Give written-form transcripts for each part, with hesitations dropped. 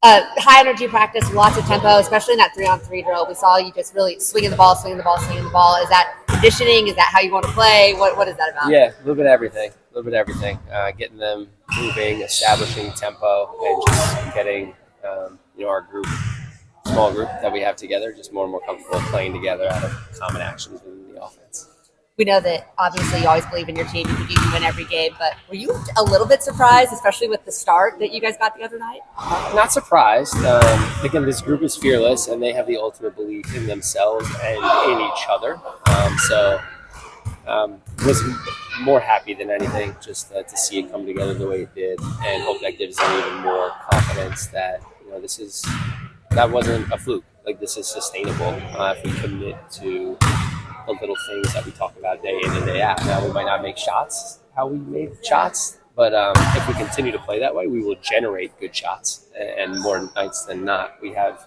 High energy practice, lots of tempo, especially in that 3-on-3 drill. We saw you just really swinging the ball. Is that conditioning? Is that how you want to play? What is that about? Yeah, a little bit of everything. Getting them moving, establishing tempo, and just getting our small group that we have together, just more and more comfortable playing together out of common actions within the offense. We know that obviously you always believe in your team. You think you can win every game, but were you a little bit surprised, especially with the start that you guys got the other night? Not surprised. Again, this group is fearless, and they have the ultimate belief in themselves and in each other. Was more happy than anything just to see it come together the way it did, and hope that gives them even more confidence that that wasn't a fluke. Like, this is sustainable if we commit to the little things that we talk about day in and day out. Now, we might not make shots how we made shots, but if we continue to play that way, we will generate good shots. And more nights than not, we have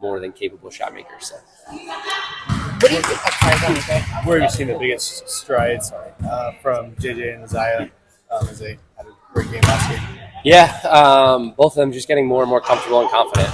more than capable shot makers. So. What do you think? Where have you seen the biggest strides from JJ and Aziaha as they had a great game last week? Yeah, both of them just getting more and more comfortable and confident.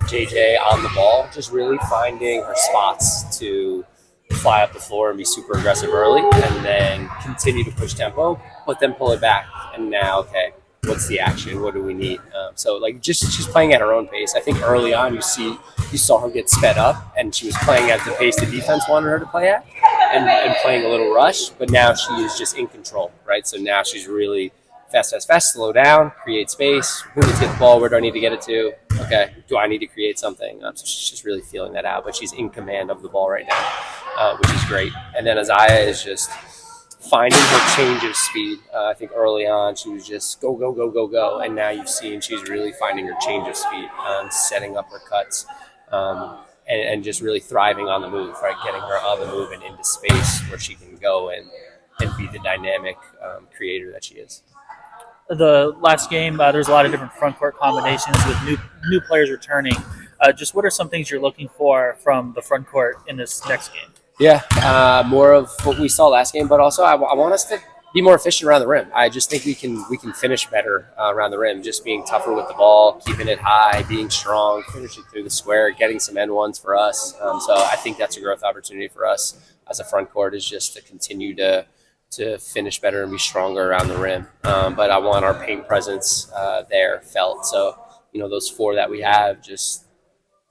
JJ on the ball, just really finding her spots to fly up the floor and be super aggressive early, and then continue to push tempo, but then pull it back. And now, okay, what's the action? What do we need? So she's playing at her own pace. I think early on you saw her get sped up, and she was playing at the pace the defense wanted her to play at, and playing a little rush. But now she is just in control, right? So now she's really fast, slow down, create space. Who needs to get the ball? Where do I need to get it to? Okay, do I need to create something? So she's just really feeling that out, but she's in command of the ball right now, which is great. And then Aziaha is just finding her change of speed. I think early on she was just go, and now you've seen she's really finding her change of speed, setting up her cuts, and just really thriving on the move, right? Getting her on the move and into space where she can go and be the dynamic creator that she is. The last game, there's a lot of different front court combinations with new players returning. Just what are some things you're looking for from the front court in this next game? Yeah, more of what we saw last game, but also I want us to be more efficient around the rim. I just think we can finish better around the rim, just being tougher with the ball, keeping it high, being strong, finishing through the square, getting some N1s for us. So I think that's a growth opportunity for us as a front court, is just to continue to finish better and be stronger around the rim. But I want our paint presence there felt. So, those four that we have, just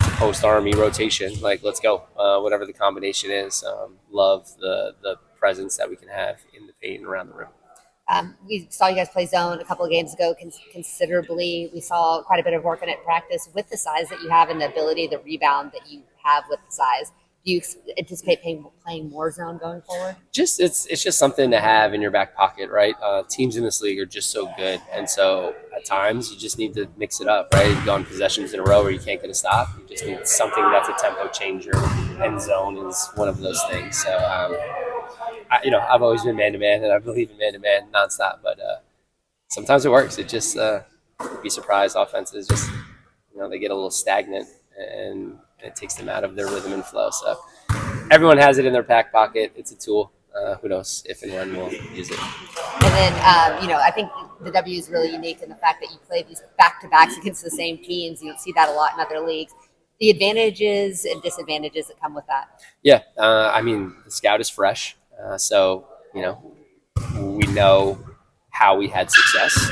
post-Army rotation, let's go. Whatever the combination is, love the presence that we can have in the paint and around the rim. We saw you guys play zone a couple of games ago considerably. We saw quite a bit of work in it practice with the size that you have and the ability, the rebound that you have with the size. Do you anticipate playing more zone going forward? It's just something to have in your back pocket, right? Teams in this league are just so good, and so at times you just need to mix it up, right? You've gone possessions in a row where you can't get a stop. You just need something that's a tempo changer, and zone is one of those things. So, I've always been man-to-man, and I believe in man-to-man nonstop, but sometimes it works. It just be surprised. Offenses just they get a little stagnant, and it takes them out of their rhythm and flow. So everyone has it in their back pocket. It's a tool. Who knows if and when we'll use it. And then, I think the W is really unique in the fact that you play these back-to-backs against the same teams. You don't see that a lot in other leagues. The advantages and disadvantages that come with that. Yeah. The scout is fresh. So, we know how we had success.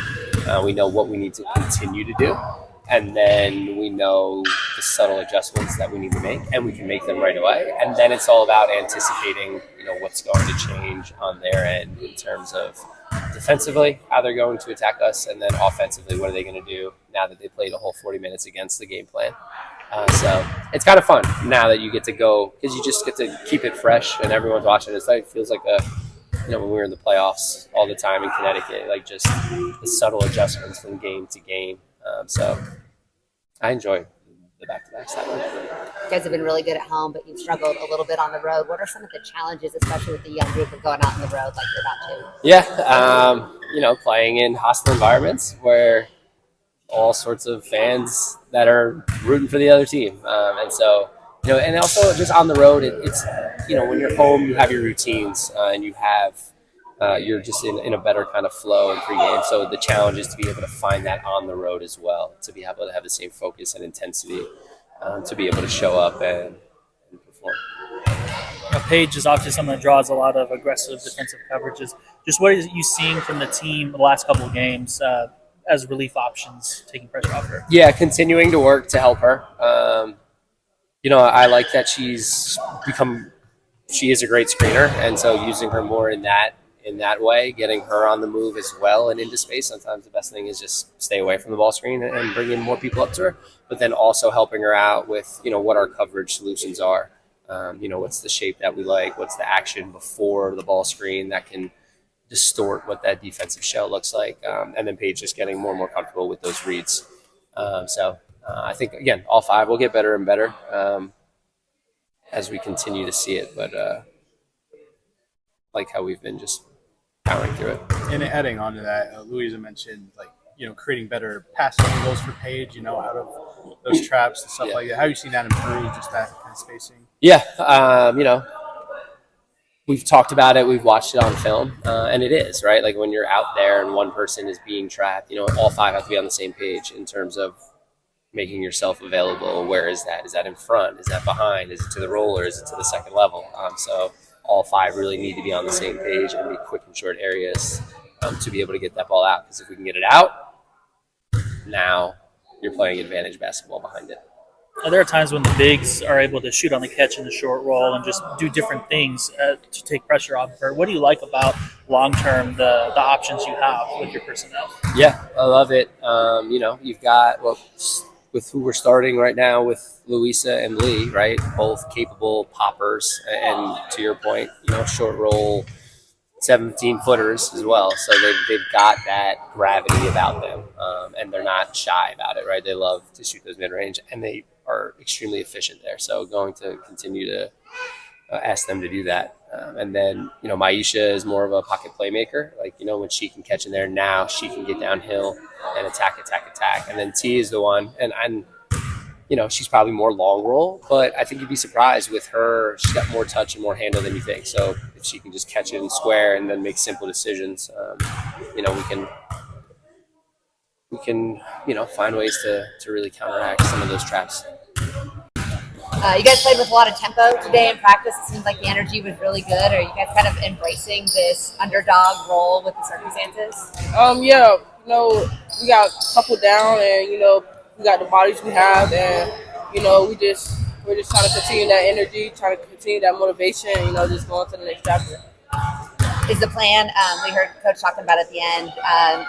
We know what we need to continue to do. And then we know the subtle adjustments that we need to make, and we can make them right away. And then it's all about anticipating, what's going to change on their end in terms of defensively, how they're going to attack us, and then offensively, what are they going to do now that they played a whole 40 minutes against the game plan. So it's kind of fun now that you get to go, because you just get to keep it fresh and everyone's watching. It feels like when we were in the playoffs all the time in Connecticut, just the subtle adjustments from game to game. So I enjoy the back-to-backs that way. You guys have been really good at home, but you've struggled a little bit on the road. What are some of the challenges, especially with the young group, of going out on the road like you're about to? Yeah, playing in hostile environments where all sorts of fans that are rooting for the other team. And so, and also just on the road, it's when you're home, you have your routines and you have you're just in a better kind of flow in pregame. So the challenge is to be able to find that on the road as well, to be able to have the same focus and intensity, to be able to show up and perform. Paige is obviously someone that draws a lot of aggressive defensive coverages. Just what are you seeing from the team the last couple of games as relief options, taking pressure off her? Yeah, continuing to work to help her. I like that she is a great screener, and so using her more in that way, getting her on the move as well and into space. Sometimes the best thing is just stay away from the ball screen and bring in more people up to her, but then also helping her out with, what our coverage solutions are. What's the shape that we like? What's the action before the ball screen that can distort what that defensive shell looks like? And then Paige just getting more and more comfortable with those reads. I think, again, all five will get better and better as we continue to see it. But like how we've been just powering through it. And adding on to that, Luisa mentioned creating better passing angles for Paige, out of those traps and stuff like that. How have you seen that improve, just that kind of spacing? Yeah, we've talked about it. We've watched it on film, and it is, right? Like when you're out there and one person is being trapped, all five have to be on the same page in terms of making yourself available. Where is that? Is that in front? Is that behind? Is it to the roller? Is it to the second level? So all five really need to be on the same page and be quick and short areas to be able to get that ball out. Because if we can get it out, now you're playing advantage basketball behind it. There are times when the bigs are able to shoot on the catch in the short roll and just do different things to take pressure off of her. What do you like about long-term the options you have with your personnel? Yeah, I love it. You've got, with who we're starting right now with Luisa and Lee, right? Both capable poppers. And to your point, short roll 17-footers as well. So they've got that gravity about them. And they're not shy about it, right? They love to shoot those mid-range, and they are extremely efficient there. So going to continue to ask them to do that. And then, Maisha is more of a pocket playmaker. Like, when she can catch in there, now she can get downhill and attack. And then T is the one. And she's probably more long roll, but I think you'd be surprised with her. She's got more touch and more handle than you think. So if she can just catch it in square and then make simple decisions, we can find ways to really counteract some of those traps. You guys played with a lot of tempo today in practice. It seems like the energy was really good. Are you guys kind of embracing this underdog role with the circumstances? Yeah. We got a couple down, and we got the bodies we have, and we're just trying to continue that energy, trying to continue that motivation. Just going to the next chapter. Is the plan, we heard Coach talking about at the end,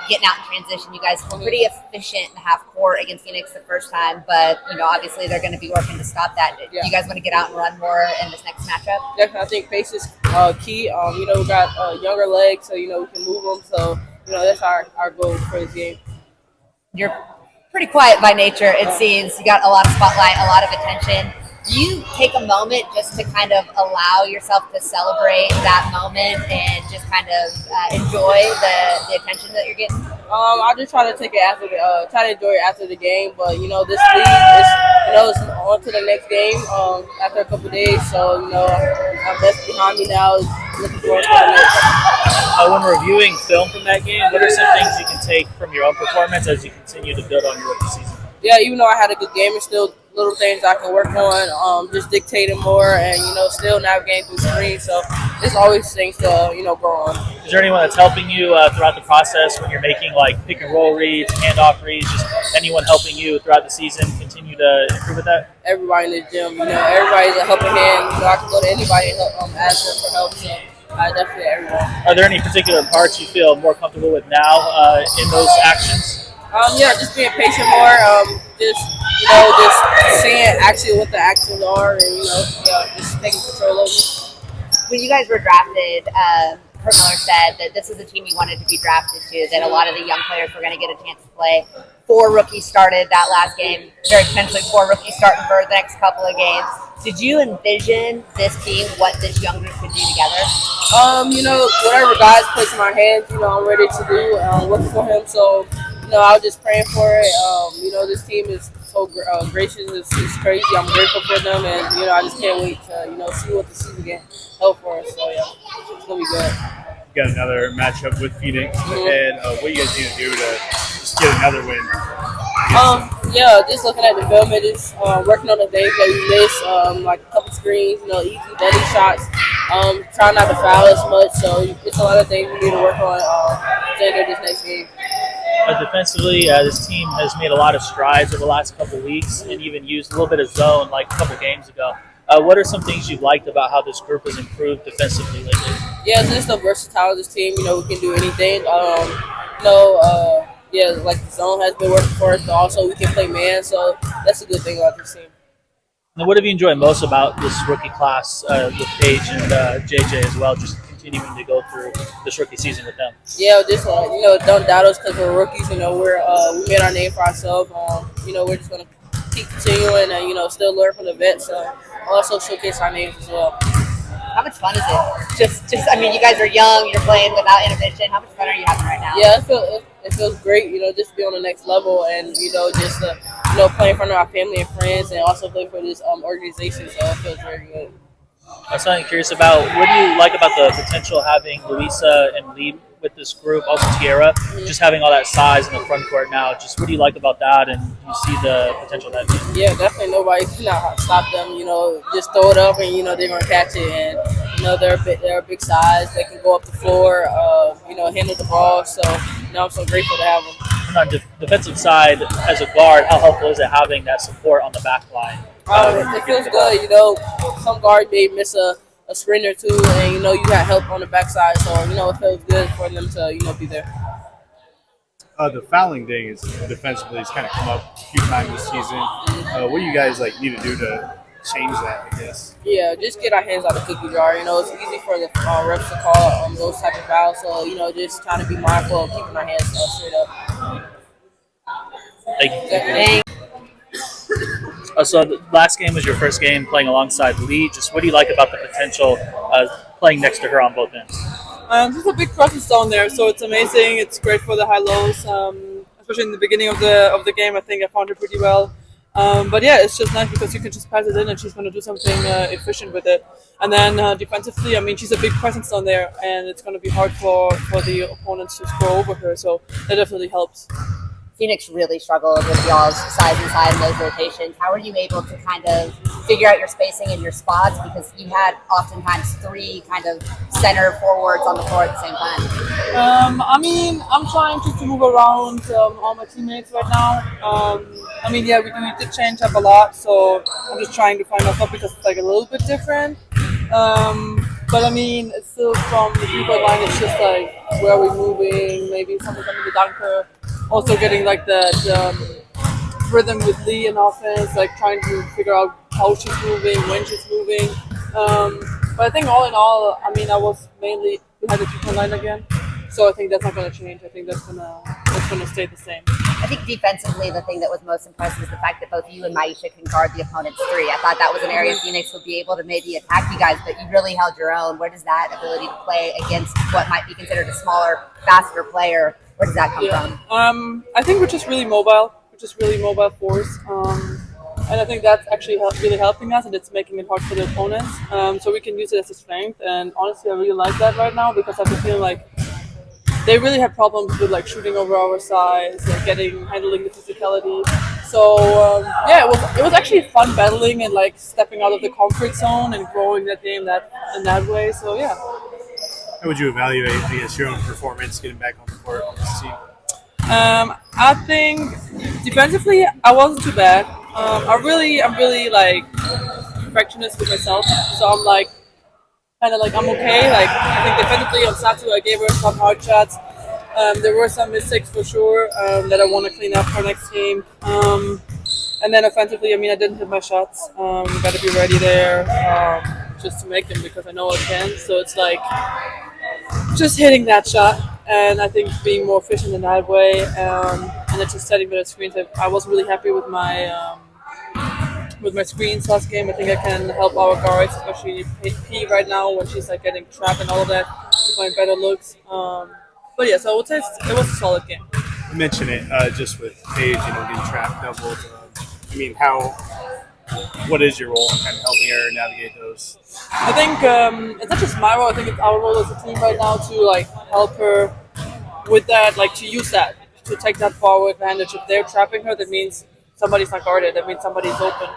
getting out in transition. You guys were pretty efficient in the half court against Phoenix the first time, but, obviously they're going to be working to stop that. Yeah. You guys want to get out and run more in this next matchup? Definitely, I think pace is key. We got younger legs, so, we can move them. So, that's our goal for this game. You're pretty quiet by nature, it seems. You got a lot of spotlight, a lot of attention. Do you take a moment just to kind of allow yourself to celebrate that moment and just kind of enjoy the attention that you're getting? I just try to take it try to enjoy it after the game. But this league is, it's on to the next game after a couple of days. So that's behind me now. Looking forward to the next. When reviewing film from that game, what are some things you can take from your own performance as you continue to build on your rookie season? Yeah, even though I had a good game, there's still little things I can work on, just dictating more and, still navigating through screens. So there's always things to, grow on. Is there anyone that's helping you throughout the process when you're making, pick and roll reads, handoff reads, just anyone helping you throughout the season continue to improve with that? Everybody in the gym, everybody's a helping hand. I can go to anybody and ask them for help. So definitely everyone. Are there any particular parts you feel more comfortable with now in those actions? Just being patient more. Just seeing actually what the actions are, and just taking control of it. When you guys were drafted, Kurt Miller said that this was a team you wanted to be drafted to, that a lot of the young players were going to get a chance to play. 4 rookies started that last game. There are potentially 4 rookies starting for the next couple of games. Did you envision this team, what this young group could do together? Whatever God's placed in my hands, I'm ready to do, work for him. So, I was just praying for it. This team is so gracious. It's crazy. I'm grateful for them, and, I just can't wait to, see what the season can help for us. So, yeah, it's going to be good. got another matchup with Phoenix, and what you guys need to do to just get another win? Yeah, just looking at the film, it is working on the things that we miss, like a couple screens, easy belly shots, trying not to foul as much. So it's a lot of things we need to work on to enter this next game. Defensively, this team has made a lot of strides over the last couple of weeks and even used a little bit of zone like a couple games ago. What are some things you've liked about how this group has improved defensively lately? Yeah, it's just a versatile this team. We can do anything. Yeah, like the zone has been working for us, but also we can play man, so that's a good thing about this team. And what have you enjoyed most about this rookie class with Paige and JJ as well, just continuing to go through this rookie season with them? Yeah, just don't doubt us because we're rookies. We made our name for ourselves. We're just gonna keep continuing and still learn from the vets. So also showcase our names as well. How much fun is it? Just I mean, you guys are young. You're playing without inhibition. How much fun are you having right now? Yeah, it feels great. Just to be on the next level and just play in front of our family and friends and also play for this organization. So it feels very good. I'm something curious about. What do you like about the potential having Luisa and Lee with this group, also Teaira, just having all that size in the front court now? Just what do you like about that, and you see the potential that means? Yeah, definitely nobody can stop them. Just throw it up and they're gonna catch it, and they're a big size. They can go up the floor, handle the ball. So I'm so grateful to have them. And on the defensive side, as a guard, how helpful is it having that support on the back line? It feels good. Some guard may miss a screen or two, and you got help on the backside, so it feels good for them to be there. The fouling thing is defensively has kind of come up a few times this season. What do you guys need to do to change that? I guess. Yeah, just get our hands out of the cookie jar. It's easy for the refs to call those type of fouls, so just trying to be mindful of keeping our hands straight up. Thank you. So the last game was your first game playing alongside Lee. Just what do you like about the potential playing next to her on both ends? There's a big presence down there, so it's amazing. It's great for the high lows, especially in the beginning of the game. I think I found her pretty well. But yeah, it's just nice because you can just pass it in and she's going to do something efficient with it. And then defensively, I mean, she's a big presence down there, and it's going to be hard for the opponents to score over her. So that definitely helps. Phoenix really struggled with y'all's size inside and those rotations. How were you able to kind of figure out your spacing and your spots? Because you had oftentimes three kind of center forwards on the floor at the same time. I'm trying to move around all my teammates right now. We did change up a lot, so I'm just trying to find my spot because it's a little bit different. It's still from the 3-point line. It's just where are we moving? Maybe something coming to dunker. Also getting the rhythm with Lee in offense, trying to figure out how she's moving, when she's moving. But I think all in all, I was mainly behind the 3-point line again. So I think that's not going to change. I think that's going to stay the same. I think defensively, the thing that was most impressive is the fact that both you and Maisha can guard the opponent's three. I thought that was an area Phoenix would be able to maybe attack you guys, but you really held your own. Where does that ability to play against what might be considered a smaller, faster player, where does that come from? I think we're just really mobile. We're just really mobile force. And I think that's actually really helping us, and it's making it hard for the opponents. So we can use it as a strength. And honestly, I really like that right now because I've been feeling like they really had problems with shooting over our size and handling the physicality. So it was actually fun battling and stepping out of the comfort zone and growing that game in that way. So yeah. How would you evaluate, your own performance getting back on the court on this team? I think defensively I wasn't too bad. I'm really perfectionist with myself, so I'm I'm okay. I think defensively on Satu, I gave her some hard shots. There were some mistakes for sure that I want to clean up for next game. And then offensively, I didn't hit my shots. Got to be ready there just to make them because I know I can. So it's just hitting that shot, and I think being more efficient in that way, and then just setting better screens. I was really happy with my screens last game. I think I can help our guards, especially P right now when she's getting trapped and all of that, to find better looks. But yeah, so I would say it was a solid game. You mentioned it just with Paige, getting trapped, doubled. what is your role in kind of helping her navigate those? I think it's not just my role. I think it's our role as a team right now to like help her with that, like to use that, to take that forward advantage. If they're trapping her, that means somebody's not guarded. That means somebody's open.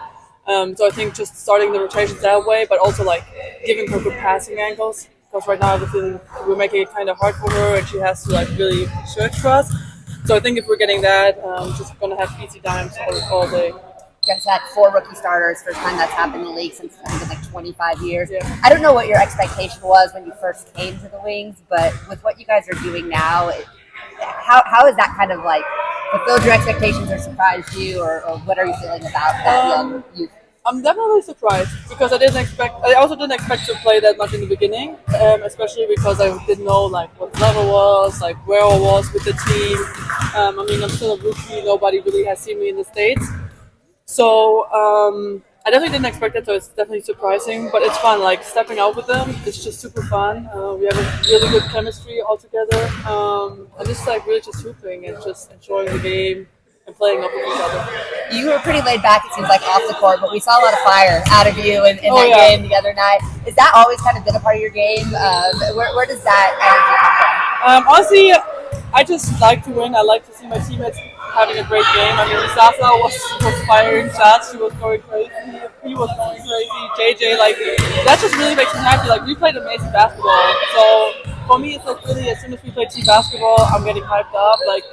So I think just starting the rotations that way, but also like giving her good passing angles. Because right now I have a feeling we're making it kind of hard for her, and she has to like really search for us. So I think if we're getting that, just gonna have easy dimes all day. You guys had 4 rookie starters, first time that's happened in the league since I think like 25 years. Yeah. I don't know what your expectation was when you first came to the Wings, but with what you guys are doing now, how is that kind of like fulfilled your expectations or surprised you, or what are you feeling about that young youth? I'm definitely surprised because I also didn't expect to play that much in the beginning, especially because I didn't know like what the level was, like where I was with the team. I mean, I'm still a rookie. Nobody really has seen me in the States. So I definitely didn't expect it, so it's definitely surprising. But it's fun, like stepping out with them. It's just super fun. We have a really good chemistry all together. And just like really just hooping and just enjoying the game and playing up with each other. You were pretty laid back, it seems like, off the court, but we saw a lot of fire out of you in that game the other night. Is that always kind of been a part of your game? Where does that energy come from? Honestly, I just like to win. I like to see my teammates having a great game. I mean, Aziaha was firing shots. She was going crazy. He was going crazy. JJ, like, that just really makes me happy. Like, we played amazing basketball. So, for me, it's like really, as soon as we play team basketball, I'm getting hyped up. Like,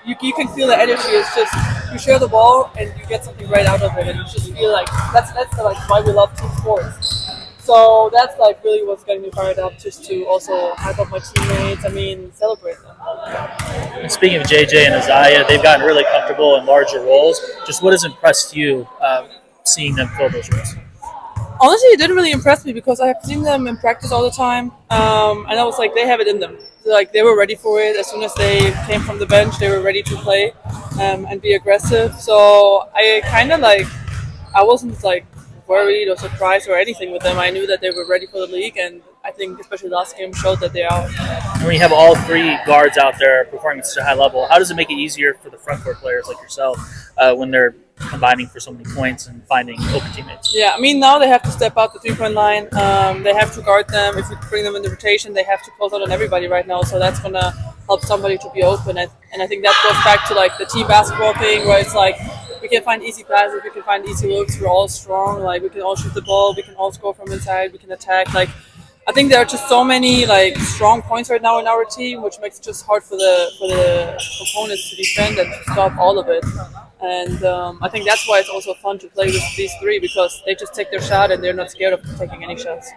you can feel the energy. It's just, you share the ball and you get something right out of it. And you just feel like, that's like why we love team sports. So that's like really what's getting me fired up, just to also hype up my teammates. I mean, celebrate them. And speaking of JJ and Aziaha, they've gotten really comfortable in larger roles. Just what has impressed you seeing them fill those roles? Honestly, it didn't really impress me because I have seen them in practice all the time, and I was like, they have it in them. So, like, they were ready for it. As soon as they came from the bench, they were ready to play and be aggressive. So I kind of like, I wasn't like worried or surprised or anything with them. I knew that they were ready for the league, and I think especially last game showed that they are. And when you have all 3 guards out there performing at such a high level, how does it make it easier for the front court players like yourself when they're combining for so many points and finding open teammates? Yeah, I mean, now they have to step out the 3-point line. They have to guard them. If we bring them in the rotation, they have to close out on everybody right now. So that's going to help somebody to be open. And I think that goes back to like the team basketball thing where it's like, we can find easy passes, we can find easy looks, we're all strong, like we can all shoot the ball, we can all score from inside, we can attack. Like, I think there are just so many like strong points right now in our team, which makes it just hard for the opponents to defend and to stop all of it. And I think that's why it's also fun to play with these 3, because they just take their shot and they're not scared of taking any shots.